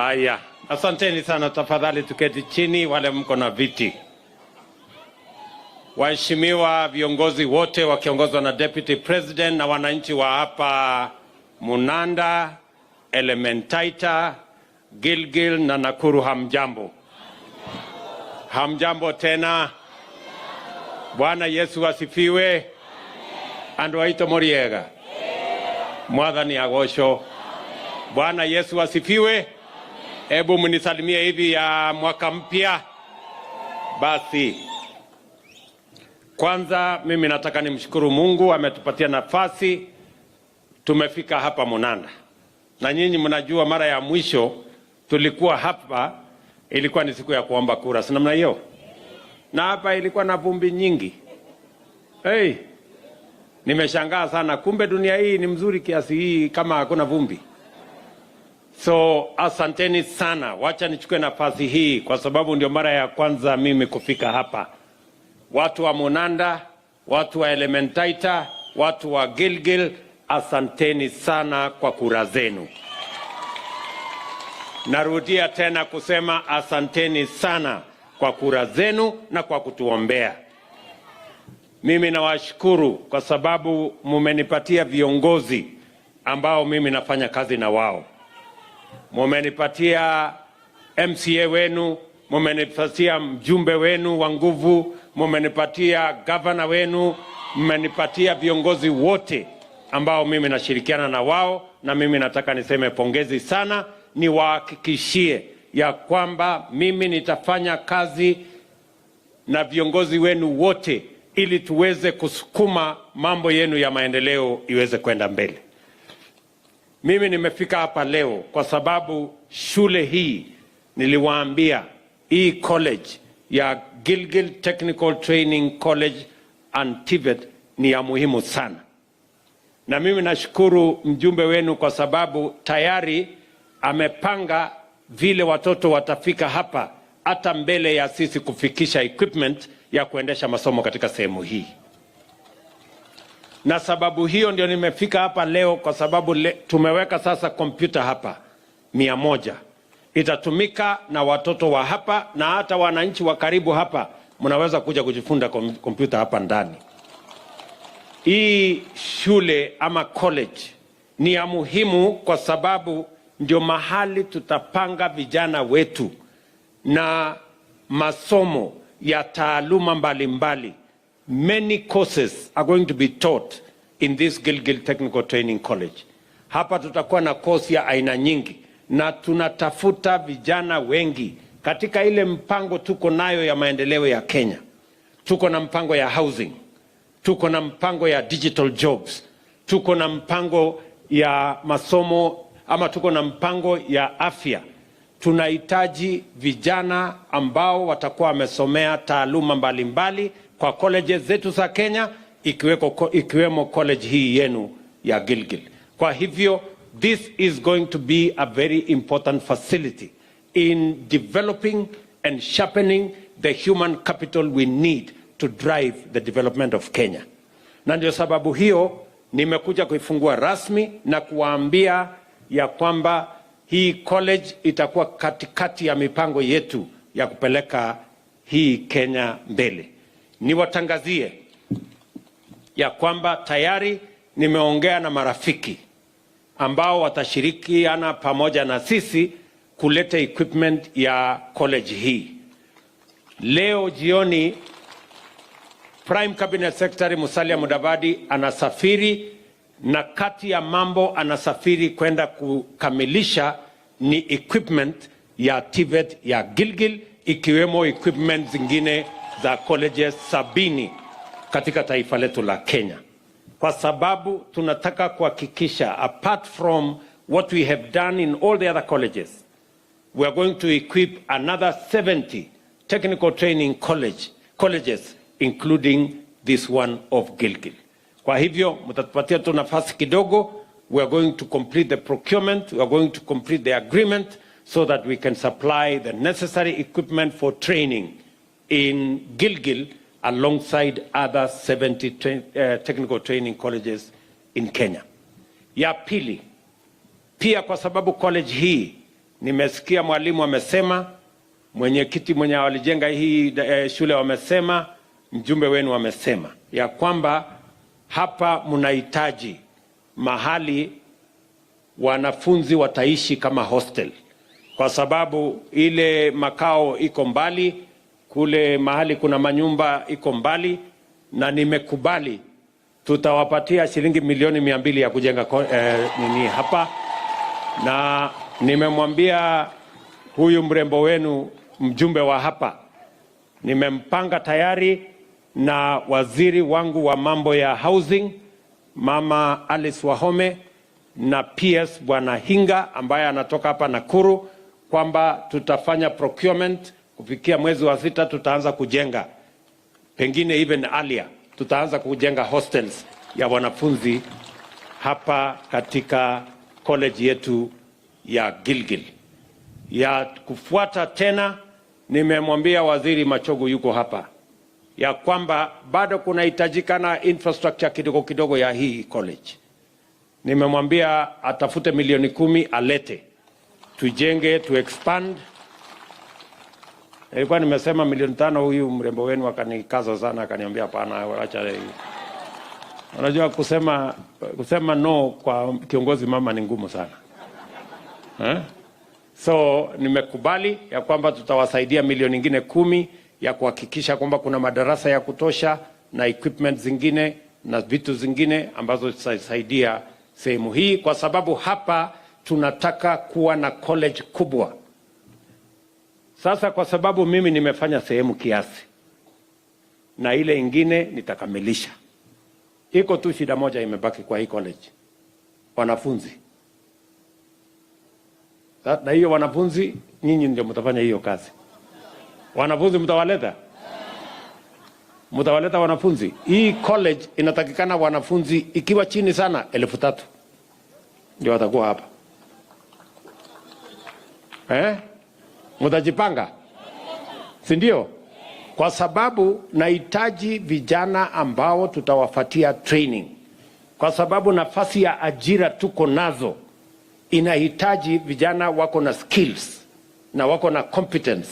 Aya, asanteni sana, tafadhali tuketi chini wale mko na viti. Waheshimiwa viongozi wote wakiongozwa na Deputy President na wananchi wa hapa Munanda, Elementaita, Gilgil na Nakuru, hamjambo. Hamjambo tena. Bwana Yesu asifiwe. Andu aito moriega. Mwathani agocwo. Bwana Yesu asifiwe. Hebu mnisalimie hivi ya mwaka mpya. Basi kwanza mimi nataka nimshukuru Mungu ametupatia nafasi tumefika hapa Munanda. Na nyinyi mnajua mara ya mwisho tulikuwa hapa ilikuwa ni siku ya kuomba kura, si namna hiyo? Na hapa ilikuwa na vumbi nyingi. Nimeshangaa sana, kumbe dunia hii ni mzuri kiasi hii kama hakuna vumbi. So asanteni sana. Wacha nichukue nafasi hii kwa sababu ndio mara ya kwanza mimi kufika hapa. Watu wa Munanda, watu wa Elementaita, watu wa Gilgil, asanteni sana kwa kura zenu. Narudia tena kusema asanteni sana kwa kura zenu na kwa kutuombea. Mimi nawashukuru kwa sababu mumenipatia viongozi ambao mimi nafanya kazi na wao. Mumenipatia MCA wenu, mumenipatia mjumbe wenu wa nguvu, mumenipatia governor wenu, mumenipatia viongozi wote ambao mimi nashirikiana na wao, na mimi nataka niseme pongezi sana. Niwahakikishie ya kwamba mimi nitafanya kazi na viongozi wenu wote ili tuweze kusukuma mambo yenu ya maendeleo iweze kwenda mbele. Mimi nimefika hapa leo kwa sababu shule hii niliwaambia, hii college ya Gilgil Technical Training College and TVET ni ya muhimu sana. Na mimi nashukuru mjumbe wenu kwa sababu tayari amepanga vile watoto watafika hapa hata mbele ya sisi kufikisha equipment ya kuendesha masomo katika sehemu hii. Na sababu hiyo ndio nimefika hapa leo kwa sababu tumeweka sasa kompyuta hapa 100. Itatumika na watoto wa hapa na hata wananchi wa karibu hapa mnaweza kuja kujifunza kompyuta hapa ndani. Hii shule ama college ni ya muhimu kwa sababu ndio mahali tutapanga vijana wetu na masomo ya taaluma mbalimbali. Many courses are going to be taught in this Gilgil Technical Training College. Hapa tutakuwa na course ya aina nyingi na tunatafuta vijana wengi katika ile mpango tuko nayo ya maendeleo ya Kenya. Tuko na mpango ya housing, tuko na mpango ya digital jobs, tuko na mpango ya masomo ama tuko na mpango ya afya. Tunahitaji vijana ambao watakuwa wamesomea taaluma mbalimbali kwa colleges zetu za Kenya, ikiwemo college hii yenu ya Gilgil. Kwa hivyo this is going to be a very important facility in developing and sharpening the human capital we need to drive the development of Kenya. Na ndio sababu hiyo nimekuja kuifungua rasmi na kuwaambia ya kwamba hii college itakuwa katikati ya mipango yetu ya kupeleka hii Kenya mbele. Niwatangazie ya kwamba tayari nimeongea na marafiki ambao watashirikiana pamoja na sisi kuleta equipment ya college hii. Leo jioni Prime Cabinet Secretary Musalia Mudavadi anasafiri, na kati ya mambo anasafiri kwenda kukamilisha ni equipment ya TVET ya Gilgil, ikiwemo equipment zingine za colleges 70 katika taifa letu la Kenya. Kwa sababu tunataka kuhakikisha apart from what we have done in all the other colleges, we are going to equip another 70 technical training colleges including this one of Gilgil. Kwa hivyo mtatupatia tu nafasi kidogo. We are going to complete the procurement, we are going to complete the agreement so that we can supply the necessary equipment for training in Gilgil alongside other 70 technical training colleges in Kenya. Ya pili, pia kwa sababu college hii Nimesikia mwalimu amesema, mwenyekiti mwenye walijenga hii shule wamesema, mjumbe wenu wamesema ya kwamba hapa mnahitaji mahali wanafunzi wataishi kama hostel, kwa sababu ile makao iko mbali, kule mahali kuna manyumba iko mbali, na nimekubali tutawapatia shilingi milioni 200 ya kujenga nini hapa, na nimemwambia huyu mrembo wenu mjumbe wa hapa, nimempanga tayari na waziri wangu wa mambo ya housing Mama Alice Wahome na PS Bwana Hinga ambaye anatoka hapa Nakuru, kwamba tutafanya procurement kufikia mwezi wa 6 tutaanza kujenga, pengine even earlier tutaanza kujenga hostels ya wanafunzi hapa katika college yetu ya Gilgil. Ya kufuata tena, nimemwambia waziri Machogu yuko hapa ya kwamba bado kunahitajikana infrastructure kidogo kidogo ya hii college. Nimemwambia atafute milioni 10 alete tujenge, tu expand. Ilikuwa nimesema milioni 5, huyu mrembo wenu akanikaza sana, akaniambia hapana, acha hii. Unajua kusema no kwa kiongozi mama ni ngumu sana. So nimekubali ya kwamba tutawasaidia milioni nyingine 10 ya kuhakikisha kwamba kuna madarasa ya kutosha na equipment zingine na vitu zingine ambazo zitasaidia sehemu hii, kwa sababu hapa tunataka kuwa na college kubwa. Sasa kwa sababu mimi nimefanya sehemu kiasi na ile ingine nitakamilisha, iko tu shida moja imebaki kwa hii college: wanafunzi. Na hiyo wanafunzi nyinyi ndio mtafanya hiyo kazi. Wanafunzi mtawaleta wanafunzi. Hii college inatakikana wanafunzi ikiwa chini sana 3,000 ndio watakuwa hapa. Mtajipanga, si ndio? Kwa sababu nahitaji vijana ambao tutawafatia training, kwa sababu nafasi ya ajira tuko nazo inahitaji vijana wako na skills na wako na competence,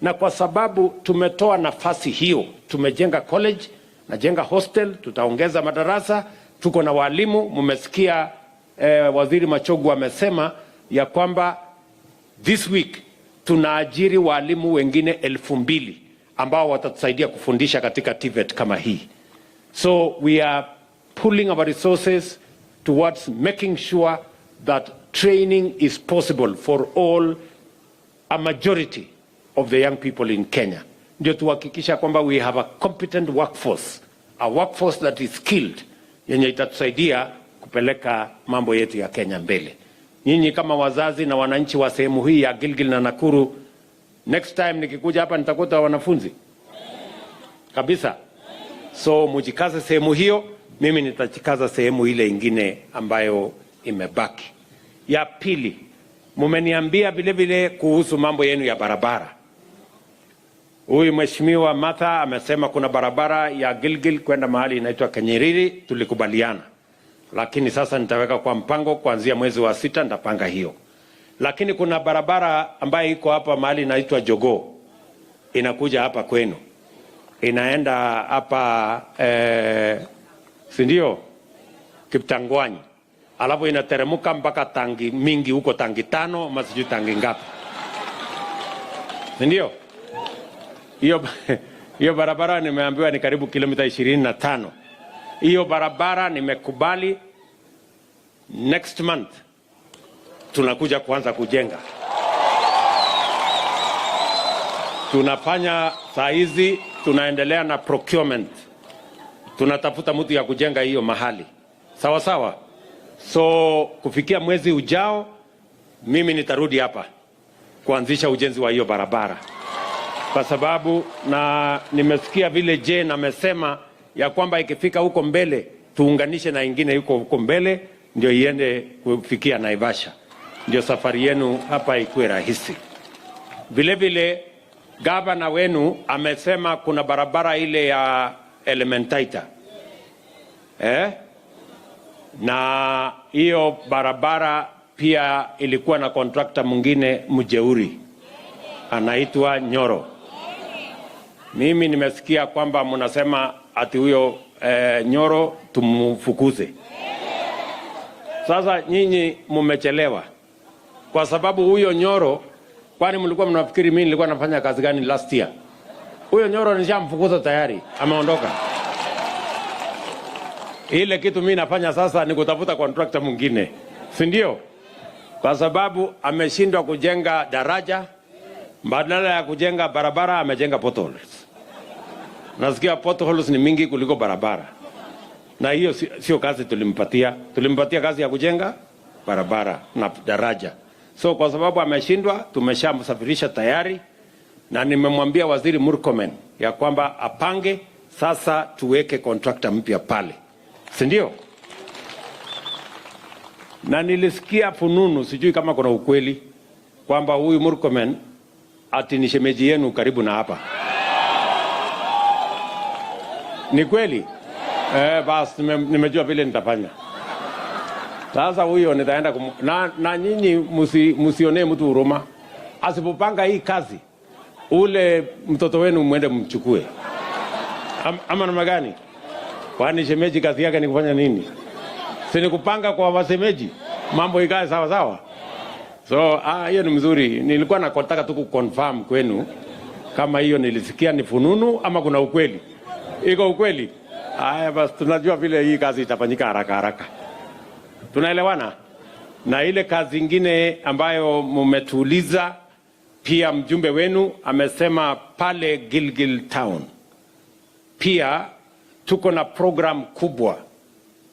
na kwa sababu tumetoa nafasi hiyo, tumejenga college, najenga hostel, tutaongeza madarasa, tuko na walimu. Mmesikia waziri Machogu amesema ya kwamba this week tunaajiri walimu wengine 2,000 ambao watatusaidia kufundisha katika TVET kama hii. So we are pulling our resources towards making sure that training is possible for all, a majority of the young people in Kenya. Ndio tuhakikisha kwamba we have a competent workforce, a workforce that is skilled, yenye itatusaidia kupeleka mambo yetu ya Kenya mbele. Nyinyi kama wazazi na wananchi wa sehemu hii ya Gilgil na Nakuru, next time nikikuja hapa nitakuta wanafunzi kabisa. So mujikaze sehemu hiyo, mimi nitachikaza sehemu ile ingine ambayo imebaki. Ya pili, mumeniambia vile vile kuhusu mambo yenu ya barabara. Huyu Mheshimiwa Martha amesema kuna barabara ya Gilgil kwenda mahali inaitwa Kenyeriri, tulikubaliana. Lakini sasa nitaweka kwa mpango kuanzia mwezi wa 6 nitapanga hiyo. Lakini kuna barabara ambayo iko hapa mahali inaitwa Jogoo, inakuja hapa kwenu, inaenda hapa si ndio Kiptangwanyi, alafu inateremuka mpaka Tangi mingi huko, Tangi 5 masiju Tangi ngapi, si ndio? Hiyo barabara nimeambiwa ni karibu kilomita 25. Hiyo barabara nimekubali, next month tunakuja kuanza kujenga. Tunafanya saa hizi, tunaendelea na procurement, tunatafuta mtu ya kujenga hiyo mahali, sawa sawa. So kufikia mwezi ujao mimi nitarudi hapa kuanzisha ujenzi wa hiyo barabara, kwa sababu na nimesikia vile Jane amesema ya kwamba ikifika huko mbele tuunganishe na ingine huko mbele, ndio iende kufikia Naivasha, ndio safari yenu hapa ikuwe rahisi. Vile vile gavana wenu amesema kuna barabara ile ya Elementaita, na hiyo barabara pia ilikuwa na contractor mwingine mjeuri anaitwa Nyoro. Mimi nimesikia kwamba mnasema ati huyo Nyoro tumfukuze. Sasa nyinyi mmechelewa, kwa sababu huyo Nyoro, kwani mlikuwa mnafikiri mimi nilikuwa nafanya kazi gani last year? Huyo Nyoro nishamfukuza tayari, ameondoka. Ile kitu mimi nafanya sasa ni kutafuta contractor mwingine, si ndio? Kwa sababu ameshindwa kujenga daraja, badala ya kujenga barabara amejenga potholes. Nasikia potholes ni mingi kuliko barabara. Na hiyo sio kazi tulimpatia. Tulimpatia kazi ya kujenga barabara na daraja. So kwa sababu ameshindwa, tumeshamsafirisha tayari, na nimemwambia Waziri Murkomen ya kwamba apange sasa tuweke contractor mpya pale. Si ndio? Na nilisikia fununu, sijui kama kuna ukweli, kwamba huyu Murkomen ati ni shemeji yenu karibu na hapa. Ni kweli? Basi nimejua vile nitafanya. Sasa huyo nitaenda na nyinyi msione mtu huruma. Asipopanga hii kazi, ule mtoto wenu mwende mchukue. Ama namna gani? Kwani shemeji kazi yake ni kufanya nini? Si ni kupanga kwa wasemeji, mambo ikae sawa sawa. So hiyo ni mzuri. Nilikuwa nataka tu kuconfirm kwenu kama hiyo nilisikia ni fununu ama kuna ukweli. Iko ukweli? Basi tunajua vile hii kazi itafanyika haraka haraka. Tunaelewana? Na ile kazi nyingine ambayo mmetuuliza, pia mjumbe wenu amesema pale Gilgil Town pia tuko na program kubwa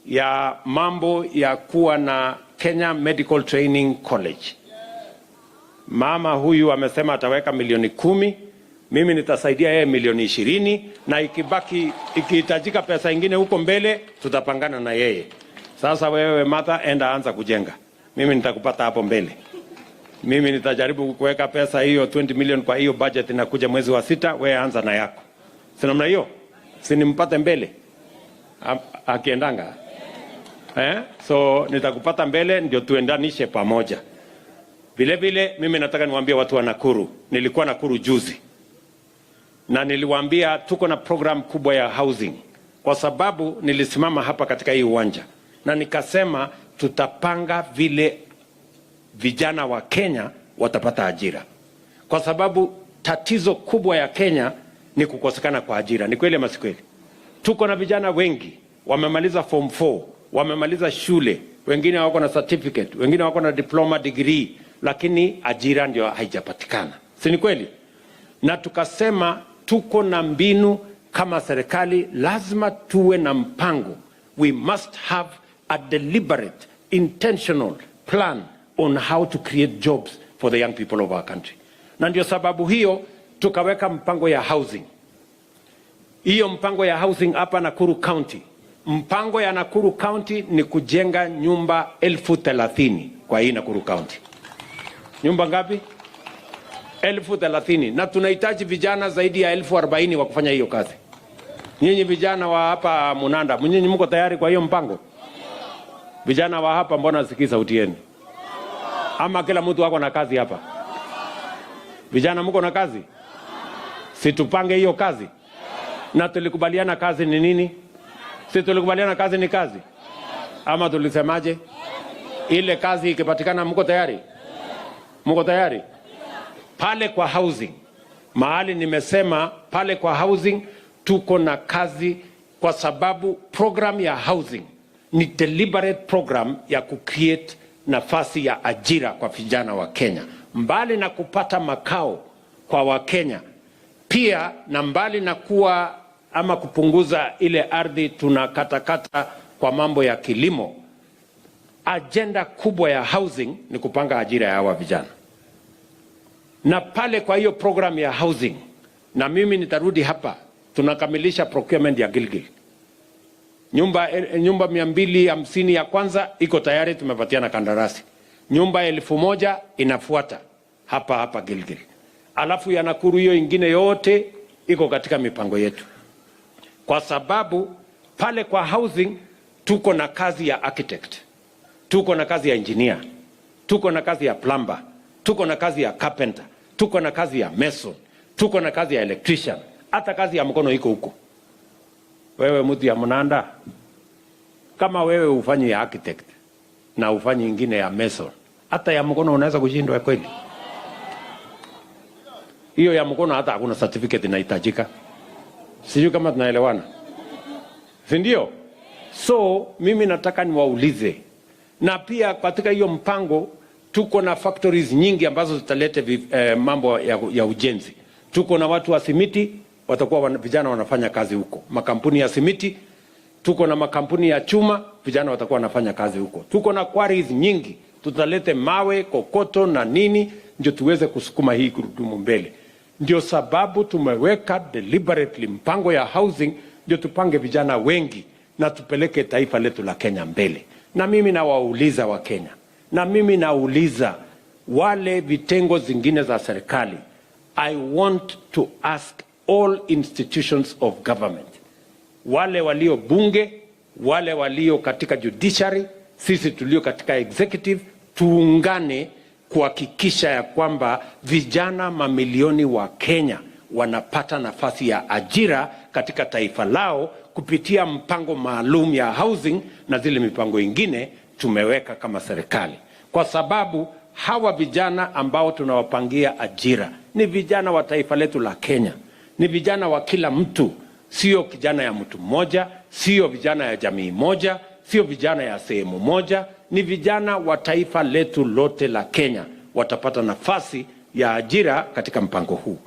ya mambo ya kuwa na Kenya Medical Training College. Mama huyu amesema ataweka milioni 10, mimi nitasaidia yeye milioni 20, na ikihitajika pesa ingine huko mbele tutapangana na yeye. Sasa wewe Martha, enda anza kujenga, mimi nitakupata hapo mbele. Mimi nitajaribu kuweka pesa hiyo 20 million kwa hiyo budget inakuja mwezi wa 6, wewe anza na yako. Si namna hiyo? Si nimpate mbele akiendanga? So nitakupata mbele ndio tuendanishe pamoja. Vile vile mimi nataka niwaambie watu wa Nakuru. Nilikuwa Nakuru juzi, na niliwaambia tuko na program kubwa ya housing, kwa sababu nilisimama hapa katika hii uwanja na nikasema tutapanga vile vijana wa Kenya watapata ajira, kwa sababu tatizo kubwa ya Kenya ni kukosekana kwa ajira. Ni kweli ama si kweli? Tuko na vijana wengi wamemaliza form 4, wamemaliza shule, wengine wako na certificate, wengine wako na diploma degree, lakini ajira ndio haijapatikana. Si ni kweli? Na tukasema tuko na mbinu kama serikali, lazima tuwe na mpango. We must have a deliberate, intentional plan on how to create jobs for the young people of our country. Na ndio sababu hiyo tukaweka mpango ya housing. Hiyo mpango ya housing hapa Nakuru County. Mpango ya Nakuru County ni kujenga nyumba 30,000 kwa hii Nakuru County. Nyumba ngapi? 30,000. Na tunahitaji vijana zaidi ya 40,000 wa kufanya hiyo kazi. Nyinyi vijana wa hapa Munanda, nyinyi mko tayari kwa hiyo mpango? Vijana wa hapa mbona sikii sauti yenu? Ama kila mtu wako na kazi hapa? Vijana mko na kazi? Si tupange hiyo kazi? Na tulikubaliana kazi ni nini? Si tulikubaliana kazi ni kazi? Ama tulisemaje? Ile kazi ikipatikana mko tayari? Mko tayari? Pale kwa housing, mahali nimesema pale kwa housing tuko na kazi, kwa sababu program ya housing ni deliberate program ya kucreate nafasi ya ajira kwa vijana wa Kenya. Mbali na kupata makao kwa Wakenya, pia na mbali na kuwa ama kupunguza ile ardhi tunakatakata kwa mambo ya kilimo, agenda kubwa ya housing ni kupanga ajira ya hawa vijana. Na pale kwa hiyo program ya housing, na mimi nitarudi hapa, tunakamilisha procurement ya Gilgil. Nyumba 250 ya kwanza iko tayari, tumepatiana kandarasi. Nyumba 1,000 inafuata hapa Gilgil. Alafu ya Nakuru hiyo ingine yote iko katika mipango yetu. Kwa sababu pale kwa housing tuko na kazi ya architect, tuko na kazi ya engineer, tuko na kazi ya plumber, tuko na kazi ya carpenter, tuko na kazi ya mason, tuko na kazi ya electrician, hata kazi ya mkono iko huko. Wewe mtu ya Mnanda, kama wewe ufanye ya architect na ufanye ingine ya mason, hata ya mkono unaweza kushindwa kweli? Hiyo ya mkono hata hakuna certificate inahitajika. Sijui kama tunaelewana. Si ndio? So mimi nataka niwaulize, na pia katika hiyo mpango tuko na factories nyingi ambazo zitalete mambo ya ujenzi. Tuko na watu wa simiti, watakuwa vijana wanafanya kazi huko. Makampuni ya simiti, tuko na makampuni ya chuma, vijana watakuwa wanafanya kazi huko. Tuko na quarries nyingi, tutalete mawe, kokoto na nini ndio tuweze kusukuma hii gurudumu mbele. Ndio sababu tumeweka deliberately mpango ya housing, ndio tupange vijana wengi na tupeleke taifa letu la Kenya mbele. Na mimi nawauliza wa Kenya, na mimi nauliza wale vitengo zingine za serikali, I want to ask all institutions of government, wale walio bunge, wale walio katika judiciary, sisi tulio katika executive, tuungane kuhakikisha ya kwamba vijana mamilioni wa Kenya wanapata nafasi ya ajira katika taifa lao kupitia mpango maalum ya housing na zile mipango ingine tumeweka kama serikali. Kwa sababu hawa vijana ambao tunawapangia ajira ni vijana wa taifa letu la Kenya. Ni vijana wa kila mtu, sio kijana ya mtu mmoja, sio vijana ya jamii moja, sio vijana ya sehemu moja, ni vijana wa taifa letu lote la Kenya watapata nafasi ya ajira katika mpango huu.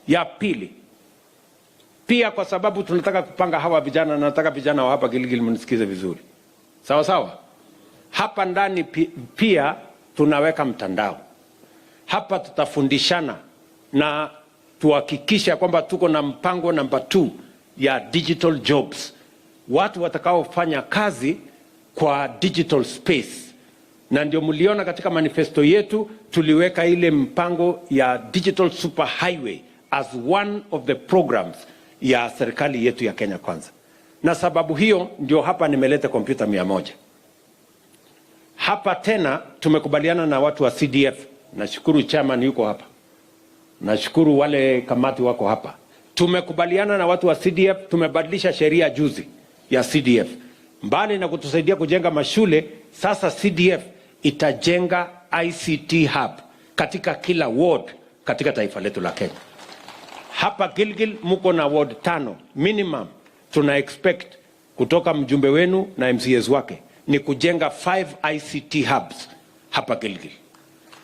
Ya pili, pia kwa sababu tunataka kupanga hawa vijana, na nataka vijana wa hapa Gilgil mnisikize vizuri. Sawa sawa? Hapa ndani pia tunaweka mtandao. Hapa tutafundishana na tuhakikisha kwamba tuko na mpango namba 2 ya digital jobs. Watu watakaofanya kazi kwa digital space. Na ndio mliona katika manifesto yetu tuliweka ile mpango ya digital super highway as one of the programs ya serikali yetu ya Kenya Kwanza. Na sababu hiyo ndio hapa nimeleta kompyuta 100. Hapa tena tumekubaliana na watu wa CDF. Nashukuru chairman yuko hapa. Nashukuru wale kamati wako hapa. Tumekubaliana na watu wa CDF, tumebadilisha sheria juzi ya CDF. Mbali na kutusaidia kujenga mashule, sasa CDF itajenga ICT hub katika kila ward katika taifa letu la Kenya. Hapa Gilgil muko na ward 5 minimum. Tuna expect kutoka mjumbe wenu na MCS wake ni kujenga 5 ICT hubs hapa Gilgil.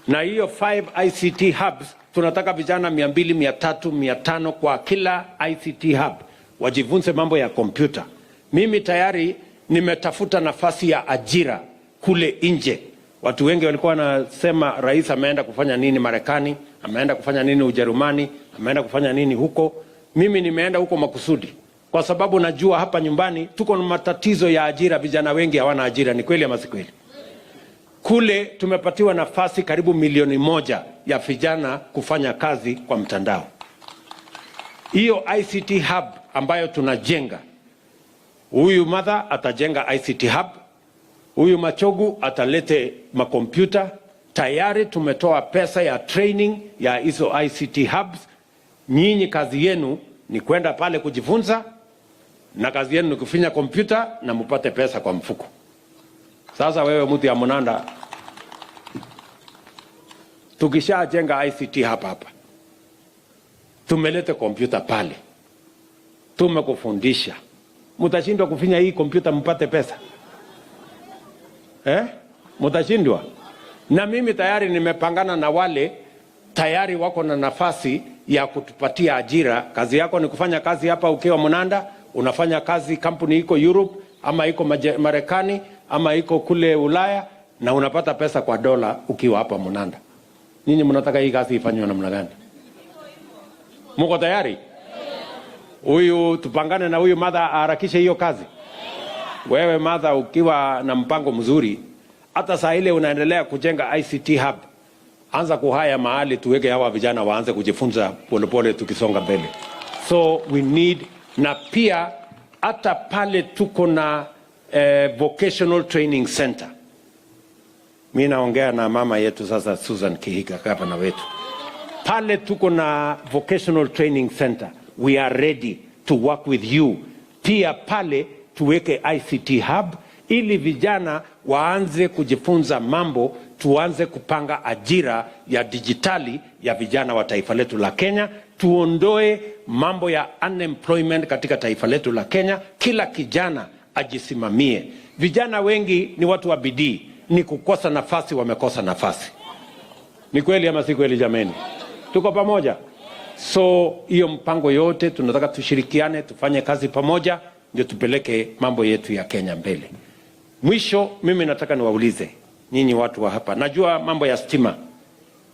Na hiyo 5 ICT hubs tunataka vijana 200, 300, 500 kwa kila ICT hub wajifunze mambo ya kompyuta. Mimi tayari nimetafuta nafasi ya ajira kule nje. Watu wengi walikuwa wanasema rais ameenda kufanya nini Marekani, ameenda kufanya nini Ujerumani, ameenda kufanya nini huko. Mimi nimeenda huko makusudi kwa sababu najua hapa nyumbani tuko na matatizo ya ajira, vijana wengi hawana ajira. Ni kweli ama si kweli? Kule tumepatiwa nafasi karibu 1 milioni ya vijana kufanya kazi kwa mtandao. Hiyo ICT hub ambayo tunajenga, huyu Martha atajenga ICT hub, huyu Machogu atalete makompyuta. Tayari tumetoa pesa ya training ya hizo ICT hubs. Nyinyi kazi yenu ni kwenda pale kujifunza, na kazi yenu ni kufinya kompyuta na mupate pesa kwa mfuko. Sasa wewe mtu ya Mnanda, tukishajenga ICT hapa tumelete kompyuta pale, tumekufundisha, mutashindwa kufinya hii kompyuta mpate pesa? Mutashindwa? Na mimi tayari nimepangana na wale tayari wako na nafasi ya kutupatia ajira. Kazi yako ni kufanya kazi hapa ukiwa Mnanda, unafanya kazi kampuni iko Europe ama iko Marekani ama iko kule Ulaya, na unapata pesa kwa dola ukiwa hapa Mnanda. Nyinyi mnataka hii kazi ifanywe namna gani? Mko tayari? Huyu tupangane na huyu Martha aharakishe hiyo kazi. Wewe Martha ukiwa na mpango mzuri, hata saa ile unaendelea kujenga ICT hub, anza kuhaya mahali tuweke hawa vijana waanze kujifunza polepole tukisonga mbele. So we need, na pia hata pale tuko na vocational training center. Mimi naongea na mama yetu sasa, Susan Kihiga, gavana wetu. Pale tuko na vocational training center. We are ready to work with you. Pia pale tuweke ICT hub ili vijana waanze kujifunza mambo, tuanze kupanga ajira ya dijitali ya vijana wa taifa letu la Kenya, tuondoe mambo ya unemployment katika taifa letu la Kenya, kila kijana ajisimamie. Vijana wengi ni watu wa bidii, ni kukosa nafasi, wamekosa nafasi. Ni kweli ama si kweli jameni? Tuko pamoja? So hiyo mpango yote tunataka tushirikiane, tufanye kazi pamoja, ndio tupeleke mambo yetu ya Kenya mbele. Mwisho mimi nataka niwaulize nyinyi watu wa hapa. Najua mambo ya stima.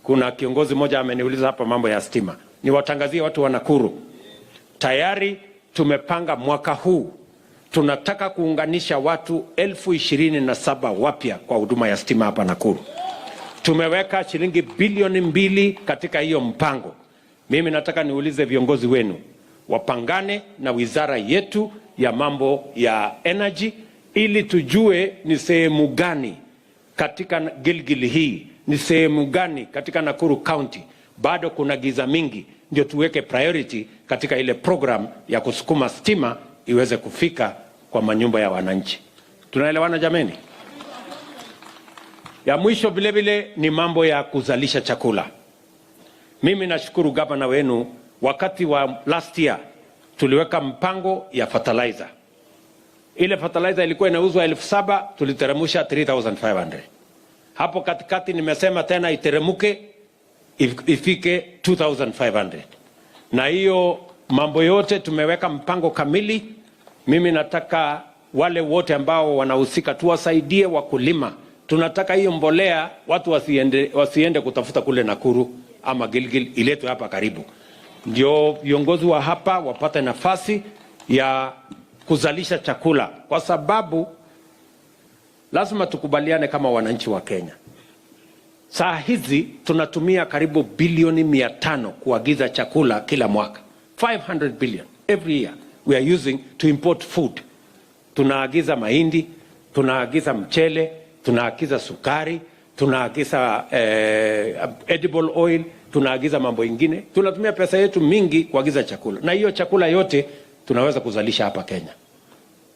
Kuna kiongozi mmoja ameniuliza hapa mambo ya stima. Niwatangazie watu wa Nakuru. Tayari tumepanga mwaka huu tunataka kuunganisha watu 27,000 wapya kwa huduma ya stima hapa Nakuru. Tumeweka shilingi bilioni 2 katika hiyo mpango. Mimi nataka niulize viongozi wenu wapangane na wizara yetu ya mambo ya energy ili tujue ni sehemu gani katika Gilgil hii, ni sehemu gani katika Nakuru County bado kuna giza mingi, ndio tuweke priority katika ile program ya kusukuma stima iweze kufika kwa manyumba ya wananchi. Tunaelewana jameni? Ya mwisho vile vile ni mambo ya kuzalisha chakula. Mimi nashukuru gavana wenu, wakati wa last year tuliweka mpango ya fertilizer. Ile fertilizer ilikuwa inauzwa 7,000, tuliteremusha 3,500. Hapo katikati nimesema tena iteremuke ifike 2,500. Na hiyo mambo yote tumeweka mpango kamili. Mimi nataka wale wote ambao wanahusika tuwasaidie wakulima. Tunataka hiyo mbolea watu wasiende kutafuta kule Nakuru ama Gilgil, iletwe hapa karibu. Ndio viongozi wa hapa wapate nafasi ya kuzalisha chakula, kwa sababu lazima tukubaliane kama wananchi wa Kenya. Saa hizi tunatumia karibu bilioni 500 kuagiza chakula kila mwaka. 500 billion every year we are using to import food. Tunaagiza mahindi, tunaagiza mchele, tunaagiza sukari, tunaagiza edible oil, tunaagiza mambo ingine. Tunatumia pesa yetu mingi kuagiza chakula, na hiyo chakula yote tunaweza kuzalisha hapa Kenya.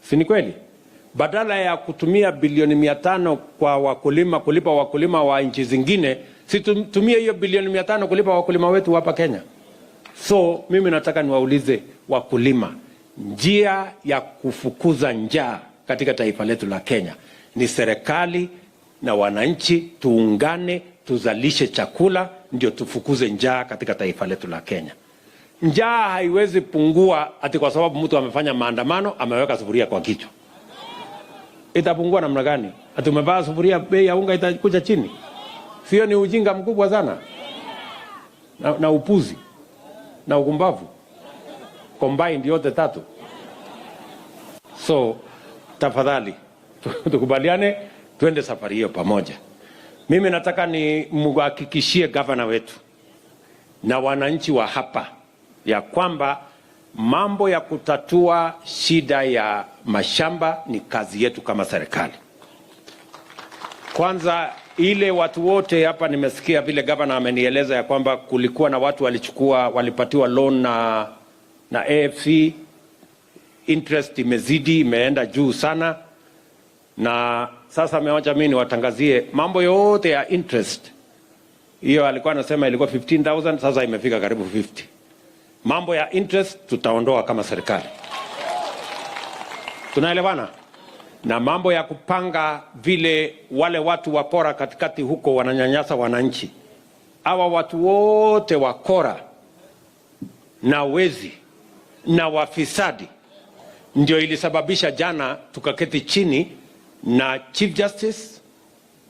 Si ni kweli? Badala ya kutumia bilioni 500 kwa wakulima, kulipa wakulima wa nchi zingine, si tumie hiyo bilioni 500 kulipa wakulima wetu hapa Kenya. So mimi nataka niwaulize wakulima, njia ya kufukuza njaa katika taifa letu la Kenya ni serikali na wananchi tuungane, tuzalishe chakula, ndio tufukuze njaa katika taifa letu la Kenya. Njaa haiwezi pungua ati kwa sababu mtu amefanya maandamano, ameweka sufuria kwa kichwa. Itapungua namna gani? Ati umevaa sufuria, bei ya unga itakuja chini? Sio ni ujinga mkubwa sana? Na upuzi na ukumbavu combined yote tatu. So tafadhali tukubaliane, tuende safari hiyo pamoja. Mimi nataka ni muhakikishie gavana wetu na wananchi wa hapa ya kwamba mambo ya kutatua shida ya mashamba ni kazi yetu kama serikali. Kwanza ile watu wote hapa, nimesikia vile gavana amenieleza ya kwamba kulikuwa na watu walipatiwa loan na AFC, interest imezidi, imeenda juu sana, na sasa amewacha mimi niwatangazie mambo yote ya interest. Hiyo alikuwa anasema ilikuwa 15,000, sasa imefika karibu 50. Mambo ya interest tutaondoa kama serikali. Tunaelewana? Na mambo ya kupanga vile wale watu wakora katikati huko wananyanyasa wananchi. Hawa watu wote wakora na wezi na wafisadi ndio ilisababisha jana tukaketi chini na Chief Justice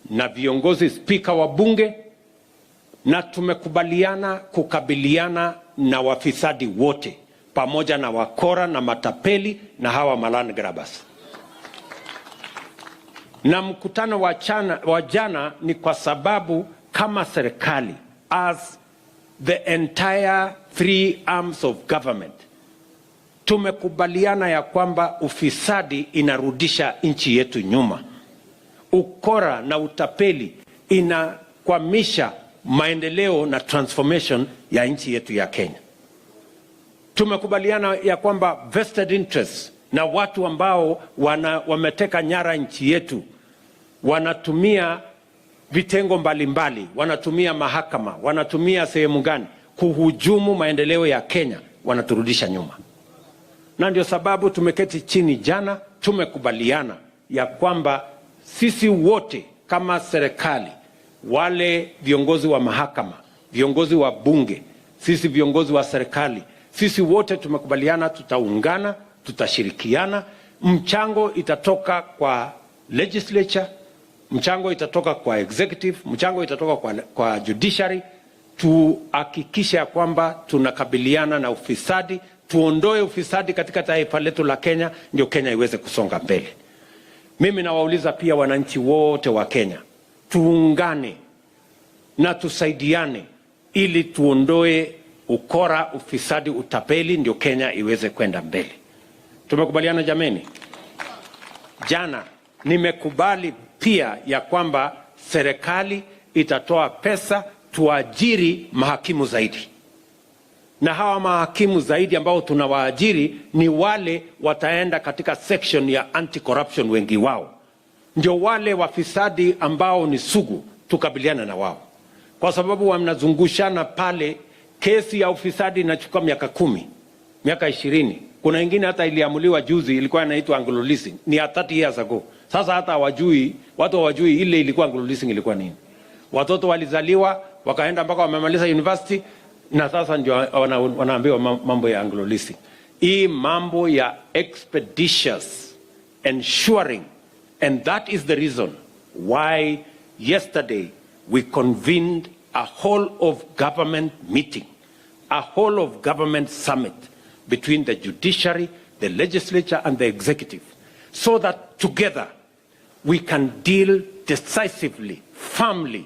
na viongozi, speaker wa bunge, na tumekubaliana kukabiliana na wafisadi wote pamoja na wakora na matapeli na hawa maland grabbers. Na mkutano wa jana ni kwa sababu kama serikali, as the entire 3 arms of government, tumekubaliana ya kwamba ufisadi inarudisha nchi yetu nyuma. Ukora na utapeli inakwamisha maendeleo na transformation ya nchi yetu ya Kenya. Tumekubaliana ya kwamba vested interests na watu ambao wameteka nyara nchi yetu wanatumia vitengo mbalimbali, wanatumia mahakama, wanatumia sehemu gani kuhujumu maendeleo ya Kenya, wanaturudisha nyuma. Na ndio sababu tumeketi chini jana, tumekubaliana ya kwamba sisi wote kama serikali, wale viongozi wa mahakama, viongozi wa bunge, sisi viongozi wa serikali, sisi wote tumekubaliana tutaungana, tutashirikiana. Mchango itatoka kwa legislature, mchango itatoka kwa executive, mchango itatoka kwa judiciary. Tuhakikisha kwamba tunakabiliana na ufisadi, tuondoe ufisadi katika taifa letu la Kenya, ndio Kenya iweze kusonga mbele. Mimi nawauliza pia wananchi wote wa Kenya, tuungane na tusaidiane ili tuondoe ukora, ufisadi, utapeli, ndio Kenya iweze kwenda mbele. Tumekubaliana jameni? Jana nimekubali pia ya kwamba serikali itatoa pesa tuajiri mahakimu zaidi. Na hawa mahakimu zaidi ambao tunawaajiri ni wale wataenda katika section ya anti-corruption, wengi wao. Ndio wale wafisadi ambao ni sugu, tukabiliana na wao. Kwa sababu wanazungushana pale, kesi ya ufisadi inachukua miaka 10, miaka 20. Kuna ingine hata iliamuliwa juzi, ilikuwa inaitwa Anglo leasing, ni 30 years ago. Sasa hata hawajui, watu hawajui ile ilikuwa Anglo leasing ilikuwa nini. Watoto walizaliwa, wakaenda mpaka wamemaliza university, na sasa ndio wanaambiwa mambo ya Anglo leasing. Hii mambo ya expeditious ensuring, and that is the reason why yesterday we convened a whole of government meeting, a whole of government summit between the judiciary, the legislature and the executive, so that together we can deal decisively, firmly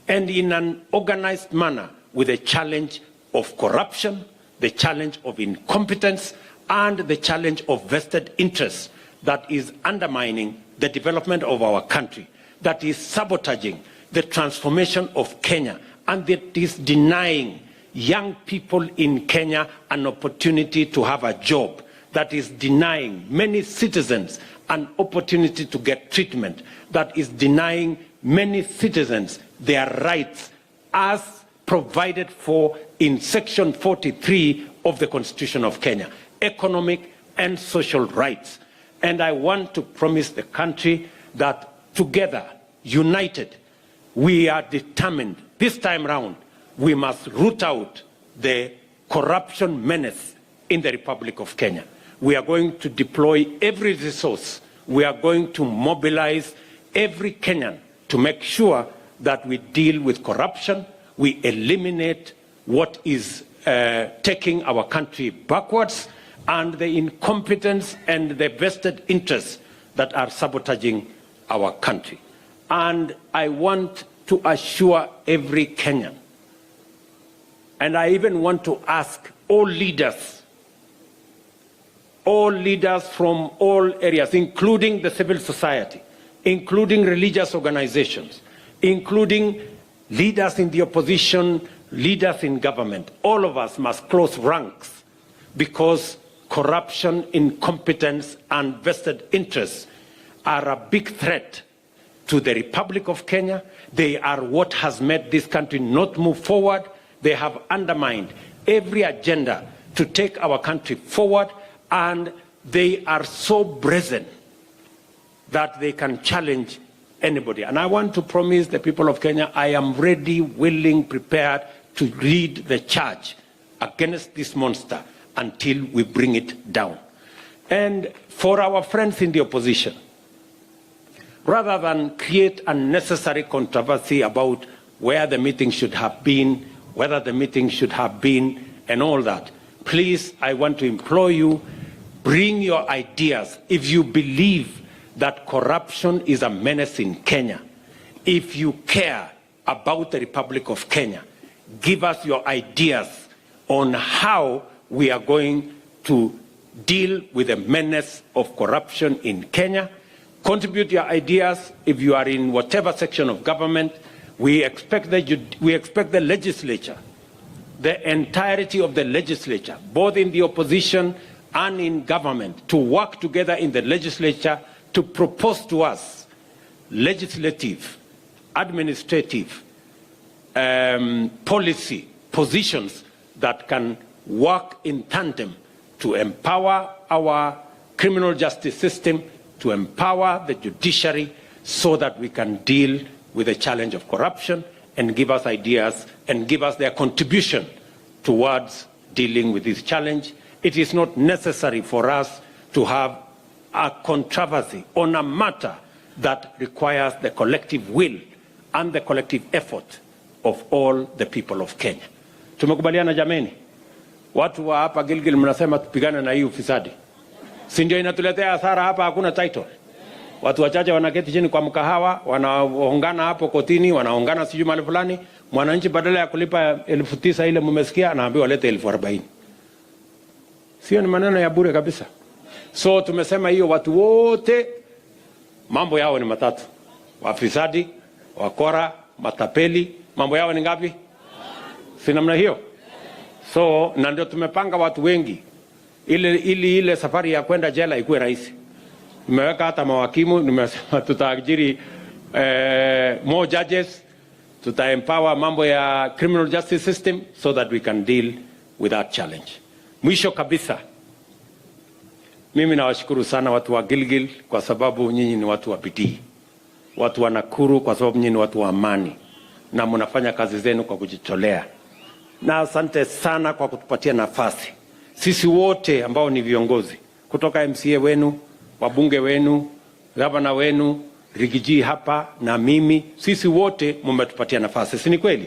and in an organized manner with the challenge of corruption, the challenge of incompetence, and the challenge of vested interests that is undermining the development of our country, that is sabotaging the transformation of Kenya, and that is denying young people in Kenya an opportunity to have a job, that is denying many citizens an opportunity to get treatment, that is denying many citizens their rights as provided for in Section 43 of the Constitution of Kenya, economic and social rights. And I want to promise the country that together, united, we are determined, this time round, we must root out the corruption menace in the Republic of Kenya. We are going to deploy every resource. We are going to mobilize every Kenyan to make sure that we deal with corruption, we eliminate what is taking our country backwards, and the incompetence and the vested interests that are sabotaging our country. And I want to assure every Kenyan, and I even want to ask all leaders from all areas, including the civil society, including religious organizations, including leaders in the opposition, leaders in government, all of us must close ranks, because corruption, incompetence and vested interests are a big threat to the Republic of Kenya. They are what has made this country not move forward. They have undermined every agenda to take our country forward, and they are so brazen that they can challenge anybody. And I want to promise the people of Kenya, I am ready, willing, prepared to lead the charge against this monster until we bring it down. And for our friends in the opposition, rather than create unnecessary controversy about where the meeting should have been, whether the meeting should have been, and all that, please, I want to implore you, bring your ideas. If you believe that corruption is a menace in Kenya, if you care about the Republic of Kenya, give us your ideas on how we are going to deal with the menace of corruption in Kenya. Contribute your ideas if you are in whatever section of government. We expect the legislature, the entirety of the legislature, both in the opposition and in government, to work together in the legislature to propose to us legislative, administrative, policy positions that can work in tandem to empower our criminal justice system, to empower the judiciary, so that we can deal with the challenge of corruption and give us ideas and give us their contribution towards dealing with this challenge. It is not necessary for us to have a controversy on a matter that requires the collective will and the collective effort of all the people of Kenya. Tumekubaliana jameni? Watu wa hapa Gilgil mnasema tupigane na hii ufisadi. Si ndio inatuletea hasara hapa, hakuna title. Watu wachache wanaketi chini kwa mkahawa, wanaongana hapo kotini, wanaongana sijui mahali fulani, mwananchi badala ya kulipa 9,000 ile mmesikia anaambiwa lete 40,000. Sio, ni maneno ya bure kabisa. So tumesema hiyo watu wote mambo yao ni matatu. Wafisadi, wakora, matapeli, mambo yao ni ngapi? Si namna hiyo? So na ndio tumepanga watu wengi ile safari ya kwenda jela ikuwe rahisi. Nimeweka hata mawakimu, nimesema tutaajiri more judges, empower mambo ya criminal justice system so that we can deal with that challenge. Mwisho kabisa, mimi nawashukuru sana watu wa Gilgil kwa sababu nyinyi ni watu wa bidii. Watu wa Nakuru kwa sababu nyinyi ni watu wa amani na mnafanya kazi zenu kwa kujitolea. Na asante sana kwa kutupatia nafasi. Sisi wote ambao ni viongozi, kutoka MCA wenu, wabunge wenu, gavana wenu, Rigiji hapa na mimi, sisi wote mmetupatia nafasi. Si ni kweli?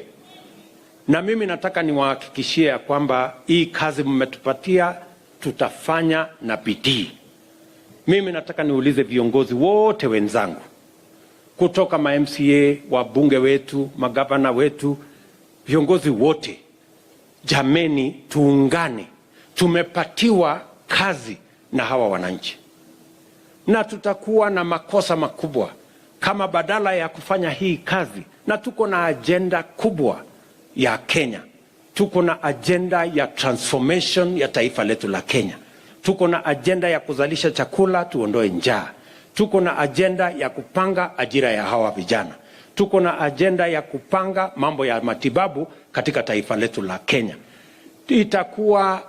Na mimi nataka niwahakikishie kwamba hii kazi mmetupatia tutafanya na bidii. Mimi nataka niulize viongozi wote wenzangu, kutoka ma MCA, wabunge wetu, magavana wetu, viongozi wote, jameni tuungane. Tumepatiwa kazi na hawa wananchi. Na tutakuwa na makosa makubwa kama badala ya kufanya hii kazi, na tuko na agenda kubwa ya Kenya. Tuko na agenda ya transformation ya taifa letu la Kenya. Tuko na agenda ya kuzalisha chakula, tuondoe njaa. Tuko na agenda ya kupanga ajira ya hawa vijana. Tuko na agenda ya kupanga mambo ya matibabu katika taifa letu la Kenya. Itakuwa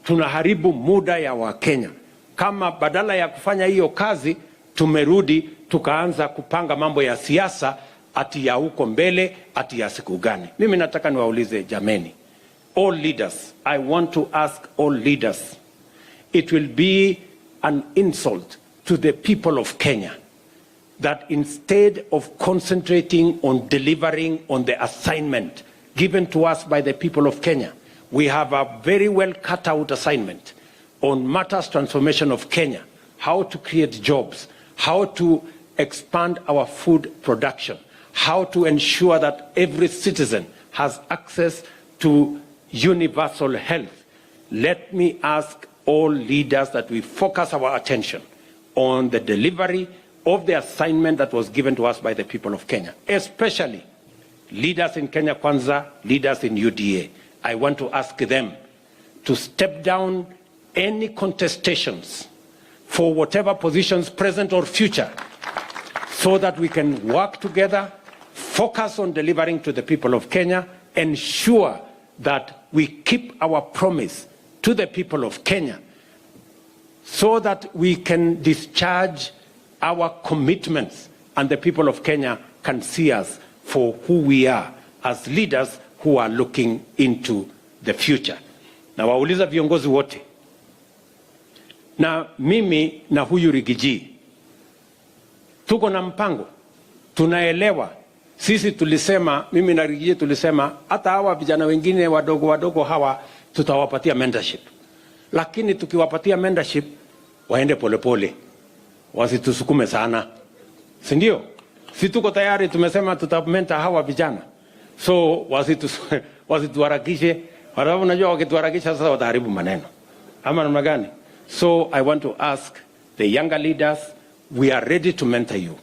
tunaharibu muda ya Wakenya kama badala ya kufanya hiyo kazi tumerudi tukaanza kupanga mambo ya siasa, ati ya huko mbele, ati ya siku gani. Mimi nataka niwaulize jameni, all leaders, I want to ask all leaders, it will be an insult to the people of Kenya that instead of concentrating on delivering on the assignment given to us by the people of Kenya, we have a very well cut out assignment on matters transformation of Kenya, how to create jobs, how to expand our food production, how to ensure that every citizen has access to universal health. Let me ask all leaders that we focus our attention on the delivery of the assignment that was given to us by the people of Kenya, especially leaders in Kenya Kwanza, leaders in UDA. I want to ask them to step down any contestations for whatever positions, present or future, so that we can work together, focus on delivering to the people of Kenya, ensure that we keep our promise to the people of Kenya, so that we can discharge our commitments and the people of Kenya can see us for who we are as leaders who are looking into the future. Na wauliza viongozi wote, na mimi na huyu Rigiji tuko na mpango, tunaelewa. Sisi tulisema, mimi na Rigiji tulisema hata hawa vijana wengine wadogo wadogo hawa tutawapatia mentorship, lakini tukiwapatia mentorship waende polepole, wasitusukume sana, si ndio? Si tuko tayari, tumesema tutamenta hawa vijana, so wasituharakishe, wala unajua wakituharakisha sasa wataharibu maneno ama namna gani? So I want to ask the younger leaders, we are ready to mentor you.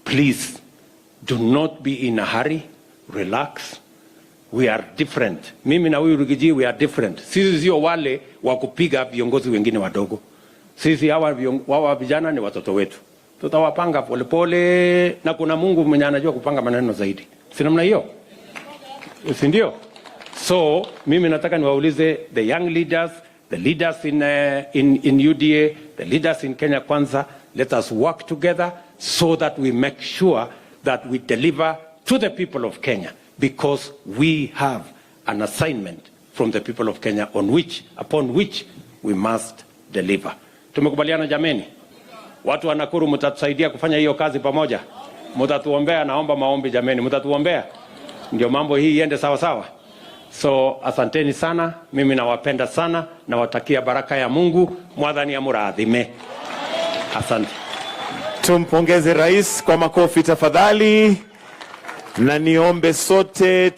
Please Do not be in a hurry. Relax. We are different. Mimi na huyu Rigiji, we are different. Sisi sio wale wa kupiga viongozi wengine wadogo. Sisi hawa vijana ni watoto wetu. Tutawapanga polepole, na kuna Mungu mwenye anajua kupanga maneno zaidi. Si namna hiyo? Si ndio? So mimi nataka niwaulize the young leaders, the leaders in UDA, the leaders in Kenya Kwanza, let us work together so that we make sure that we deliver to the people of Kenya, because we have an assignment from the people of Kenya upon which we must deliver. Tumekubaliana jameni? Watu wa Nakuru mtatusaidia kufanya hiyo kazi pamoja? Mtatuombea, naomba maombi jameni, mtatuombea ndio mambo hii iende sawa sawa. So asanteni sana, mimi nawapenda sana, nawatakia baraka ya Mungu, Mwathani amuradhime. Asante. Tumpongeze rais kwa makofi tafadhali, na niombe sote